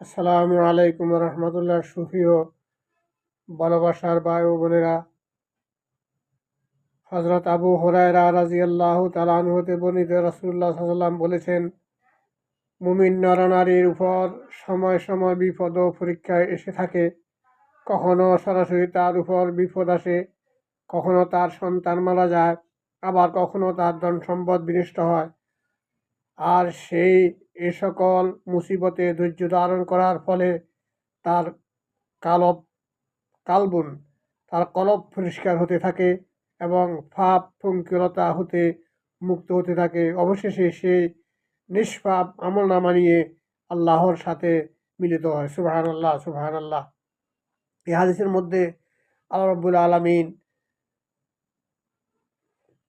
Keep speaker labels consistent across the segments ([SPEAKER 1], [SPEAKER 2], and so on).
[SPEAKER 1] আসসালামু আলাইকুম রহমতুল্লাহ। সুফিও ভালোবাসার ভাই ও বোনেরা, হজরত আবু হুরায়রা রাদিয়াল্লাহু তাআলা আনহু হতে বর্ণিত রাসূলুল্লাহ সাল্লাল্লাহু আলাইহি ওয়াসাল্লাম বলেছেন, মুমিন নরনারীর উপর সময় সময় বিপদ ও পরীক্ষায় এসে থাকে। কখনো সরাসরি তার উপর বিপদ আসে, কখনো তার সন্তান মারা যায়, আবার কখনো তার ধন সম্পদ বিনষ্ট হয়। আর এ সকল মুসিবতে ধৈর্য ধারণ করার ফলে তার কালব কালবুন তার কলব পরিষ্কার হতে থাকে এবং পাপ পঙ্কিলতা হতে মুক্ত হতে থাকে। অবশেষে সে নিষ্পাপ আমলনামা নিয়ে আল্লাহর সাথে মিলিত হয়। সুবহানাল্লাহ, সুবহানাল্লাহ। এই হাদিসের মধ্যে আল্লাহ রাব্বুল আলামিন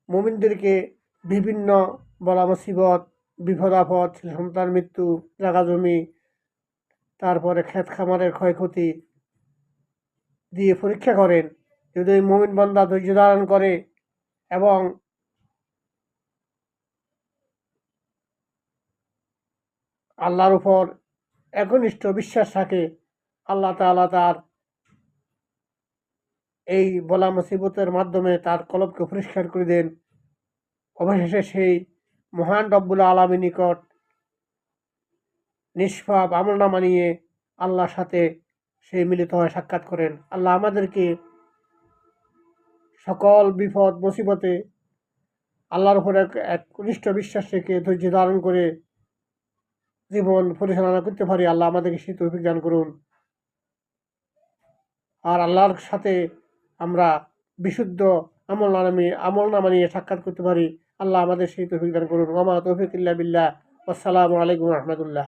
[SPEAKER 1] মুমিনদেরকে বিভিন্ন বলা মুসিবত, বিপদ আপদ, সন্তান মৃত্যু, জাগা জমি, তারপরে ক্ষেত খামারের ক্ষয়ক্ষতি দিয়ে পরীক্ষা করেন। যদি মুমিন বান্দা ধৈর্য ধারণ করে এবং আল্লাহর উপর একনিষ্ঠ বিশ্বাস থাকে, আল্লাহ তাআলা তার এই বলা মুসিবতের মাধ্যমে তার কলবকে পরিষ্কার করে দেন। অবশেষে সেই মহান রব্বুল আলামিন নিকট নিষ্পাপ আমলনামা নিয়ে আল্লাহর সাথে সে মিলিত হয়, সাক্ষাৎ করেন। আল্লাহ আমাদেরকে সকল বিপদ মুসিবতে আল্লাহর উপর একনিষ্ঠ বিশ্বাস রেখে ধৈর্য ধারণ করে জীবন পরিচালনা করতে পারি। আল্লাহ আমাদেরকে সেই তৌফিক দান করুন। আর আল্লাহর সাথে আমরা বিশুদ্ধ আমলনামা নিয়ে সাক্ষাৎ করতে পারি। আল্লাহ আমাদের সেই তৌফিক দান করুন। ওয়া মা তৌফিক ইল্লা বিল্লাহ। আসসালামু আলাইকুম রহমতুল্লাহ।